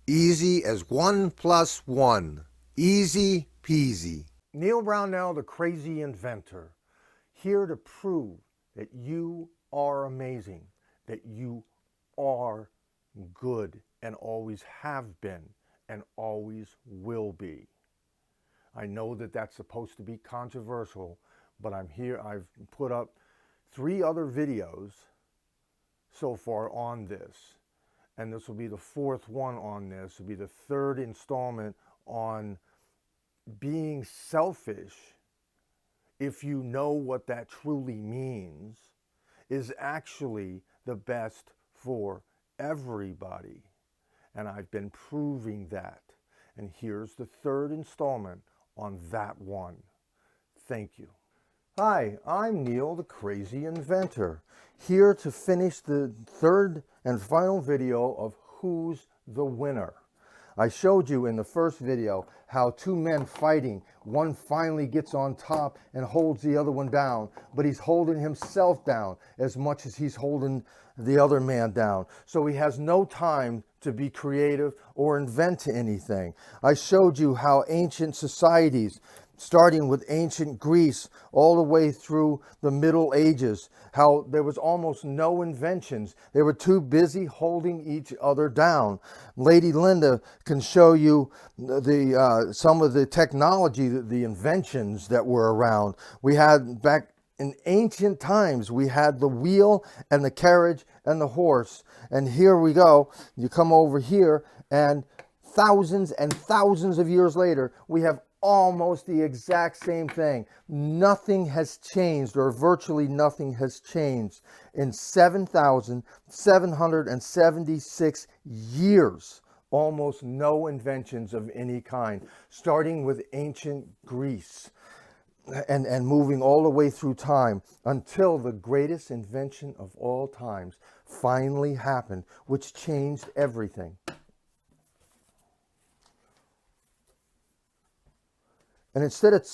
Easy as 1 + 1. Easy peasy. Neal Brownell, the crazy inventor, here to prove that you are amazing, that you are good and always have been and always will be. I know that that's supposed to be controversial, but I'm here. I've put up 3 other videos so far on this, and this will be the 4th one on this. It will be the 3rd installment on being selfish, if you know what that truly means, is actually the best for everybody. And I've been proving that. And here's the 3rd installment on that one. Thank you. Hi, I'm Neal, the crazy inventor, here to finish the 3rd and final video of Who's the Winner. I showed you in the first video how 2 men fighting, one finally gets on top and holds the other one down, but he's holding himself down as much as he's holding the other man down. So he has no time to be creative or invent anything. I showed you how ancient societies, starting with ancient Greece all the way through the Middle Ages, how there was almost no inventions. They were too busy holding each other down. Lady Linda can show you some of the technology, the inventions that were around. We had back in ancient times, we had the wheel and the carriage and the horse. And here we go. You come over here, and thousands and thousands of years later, we have almost the exact same thing. Nothing has changed, or virtually nothing has changed in 7,776 years. Almost no inventions of any kind, starting with ancient Greece and moving all the way through time until the greatest invention of all times finally happened, which changed everything. And instead of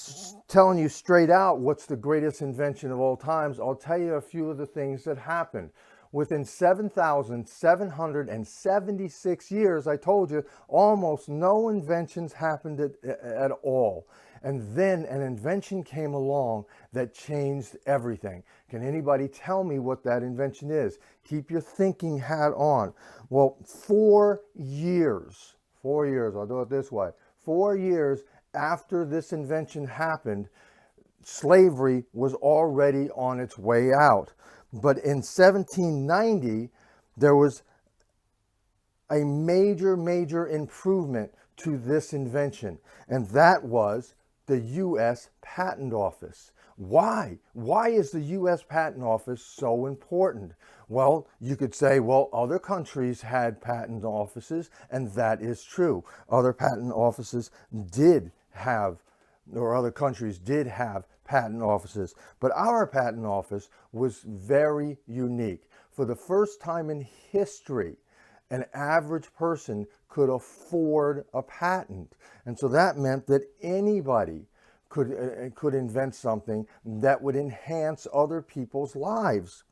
telling you straight out what's the greatest invention of all times, I'll tell you a few of the things that happened. Within 7,776 years, I told you, almost no inventions happened at all. And then an invention came along that changed everything. Can anybody tell me what that invention is? Keep your thinking hat on. Well, 4 years, I'll do it this way, 4 years after this invention happened, slavery was already on its way out. But in 1790, there was a major improvement to this invention, and that was the U.S. Patent Office. Why? Why is the U.S. Patent Office so important? Well, you could say, well, other countries had patent offices, and that is true. Other patent offices did have, or other countries did have patent offices, but our patent office was very unique. For the first time in history, an average person could afford a patent. And so that meant that anybody could invent something that would enhance other people's lives.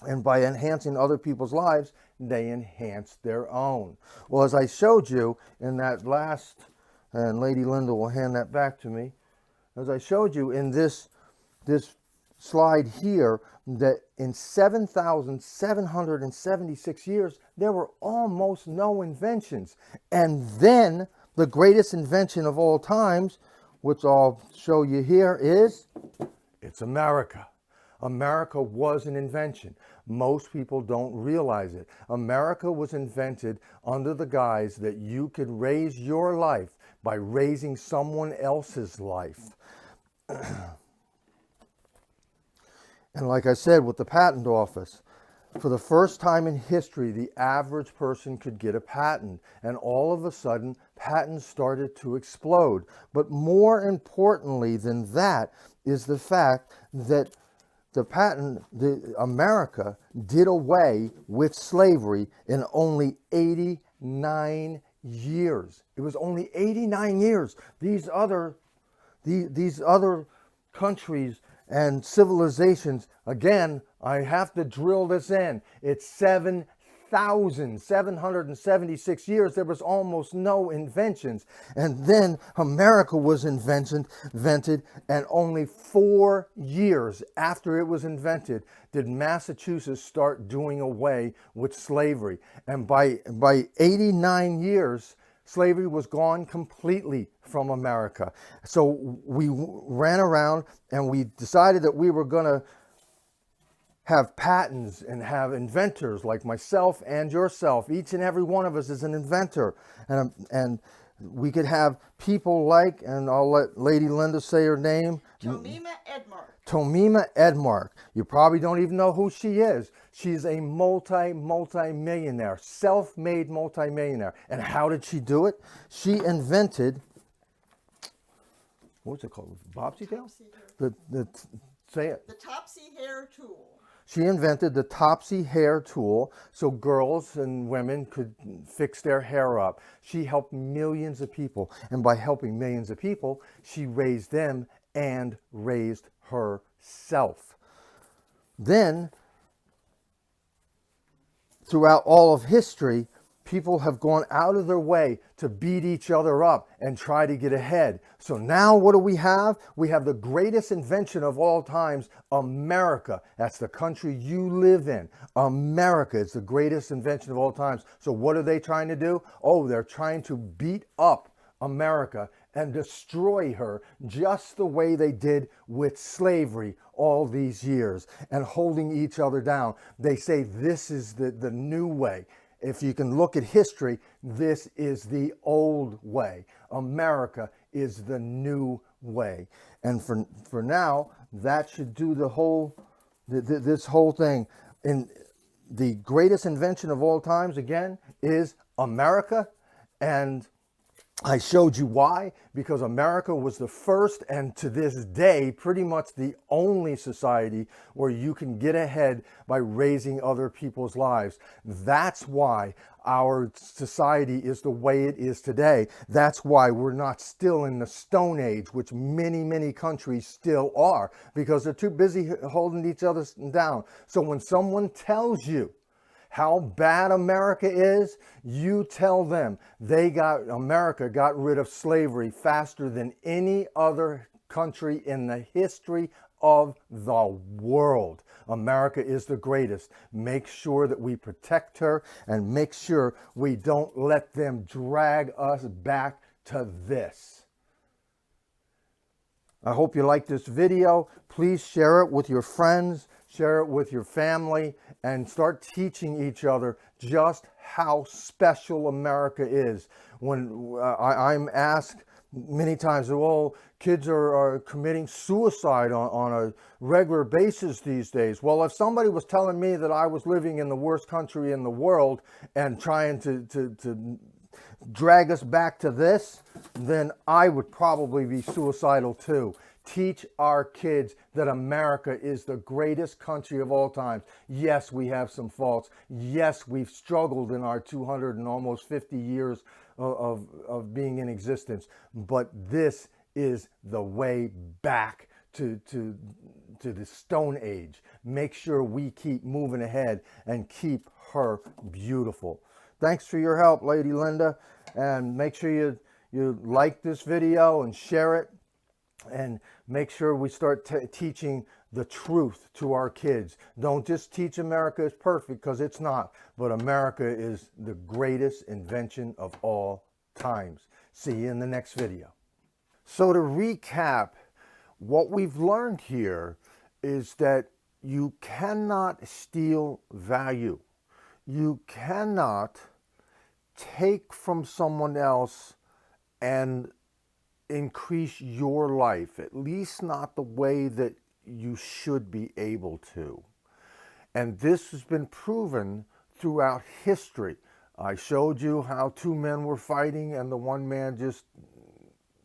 And by enhancing other people's lives, they enhanced their own. Well, as I showed you in that last, and Lady Linda will hand that back to me, as I showed you in this slide here, that in 7,776 years, there were almost no inventions. And then the greatest invention of all times, which I'll show you here, is it's America. America was an invention. Most people don't realize it. America was invented under the guise that you could raise your life by raising someone else's life. And like I said, with the patent office, for the first time in history, the average person could get a patent. And all of a sudden, patents started to explode. But more importantly than that is the fact that America did away with slavery in only 89 years. It was only 89 years. These other countries and civilizations, again, I have to drill this in. It's 3,776 years, there was almost no inventions. And then America was invented, and only 4 years after it was invented did Massachusetts start doing away with slavery. And by 89 years, slavery was gone completely from America. So we ran around and we decided that we were going to have patents and have inventors like myself and yourself. Each and every one of us is an inventor. And we could have people like, and I'll let Lady Linda say her name. Tomima Edmark. Tomima Edmark. You probably don't even know who she is. She's a multi-millionaire, self-made multi-millionaire. And how did she do it? She invented, what's it called? Bobsy tail? Say it. The Topsy hair tool. She invented the Topsy hair tool so girls and women could fix their hair up. She helped millions of people. And by helping millions of people, she raised them and raised herself. Then, throughout all of history, people have gone out of their way to beat each other up and try to get ahead. So now what do we have? We have the greatest invention of all times, America. That's the country you live in. America is the greatest invention of all times. So what are they trying to do? Oh, they're trying to beat up America and destroy her just the way they did with slavery all these years and holding each other down. They say this is the new way. If you can look at history, this is the old way. America is the new way. And for now, that should do the whole, this whole thing. And the greatest invention of all times, again, is America. And I showed you why, because America was the first and to this day pretty much the only society where you can get ahead by raising other people's lives. That's why our society is the way it is today. That's why we're not still in the Stone Age, which many countries still are, because they're too busy holding each other down. So when someone tells you how bad America is, you tell them America got rid of slavery faster than any other country in the history of the world. America is the greatest. Make sure that we protect her and make sure we don't let them drag us back to this. I hope you like this video. Please share it with your friends, share it with your family, and start teaching each other just how special America is. When I'm asked many times, well, kids are committing suicide on a regular basis these days. Well, if somebody was telling me that I was living in the worst country in the world and trying to drag us back to this, then I would probably be suicidal too. Teach our kids that America is the greatest country of all time. Yes, we have some faults. Yes, we've struggled in our 200 and almost 50 years of being in existence. But this is the way back to the Stone Age. Make sure we keep moving ahead and keep her beautiful. Thanks for your help, Lady Linda. And make sure you like this video and share it. And make sure we start teaching the truth to our kids. Don't just teach America is perfect, because it's not. But America is the greatest invention of all times. See you in the next video. So to recap, what we've learned here is that you cannot steal value. You cannot take from someone else and increase your life, at least not the way that you should be able to. And this has been proven throughout history. I showed you how two men were fighting and the one man just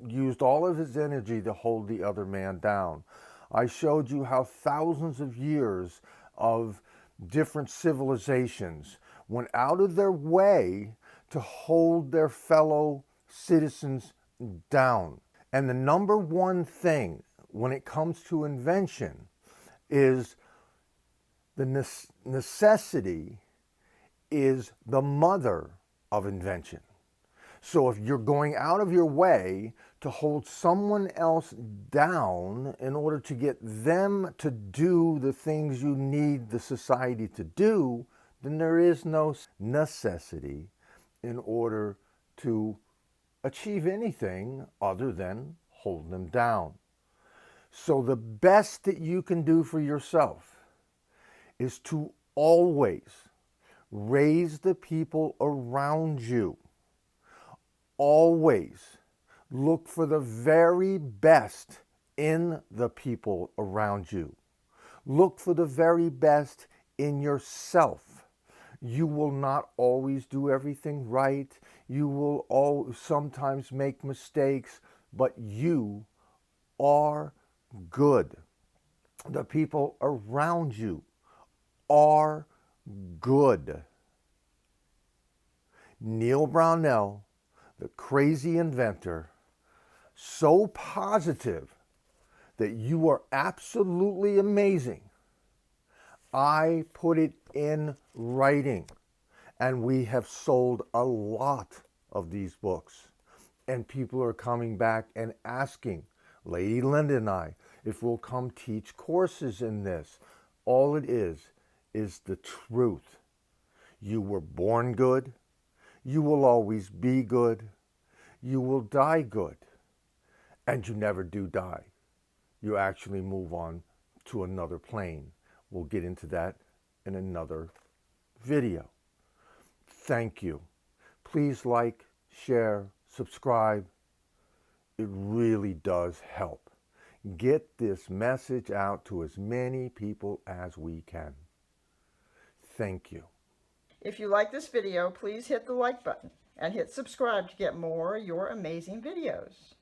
used all of his energy to hold the other man down. I showed you how thousands of years of different civilizations went out of their way to hold their fellow citizens down. And the number one thing when it comes to invention is the necessity is the mother of invention. So if you're going out of your way to hold someone else down in order to get them to do the things you need the society to do, then there is no necessity in order to achieve anything other than hold them down. So the best that you can do for yourself is to always raise the people around you. Always look for the very best in the people around you. Look for the very best in yourself. You will not always do everything right. You will sometimes make mistakes, but you are good. The people around you are good. Neal Brownell, the crazy inventor, so positive that you are absolutely amazing. I put it in writing, and we have sold a lot of these books. And people are coming back and asking Lady Linda and I if we'll come teach courses in this. All it is the truth. You were born good. You will always be good. You will die good. And you never do die. You actually move on to another plane. We'll get into that in another video. Thank you. Please like, share, subscribe. It really does help. Get this message out to as many people as we can. Thank you. If you like this video, please hit the like button and hit subscribe to get more of your amazing videos.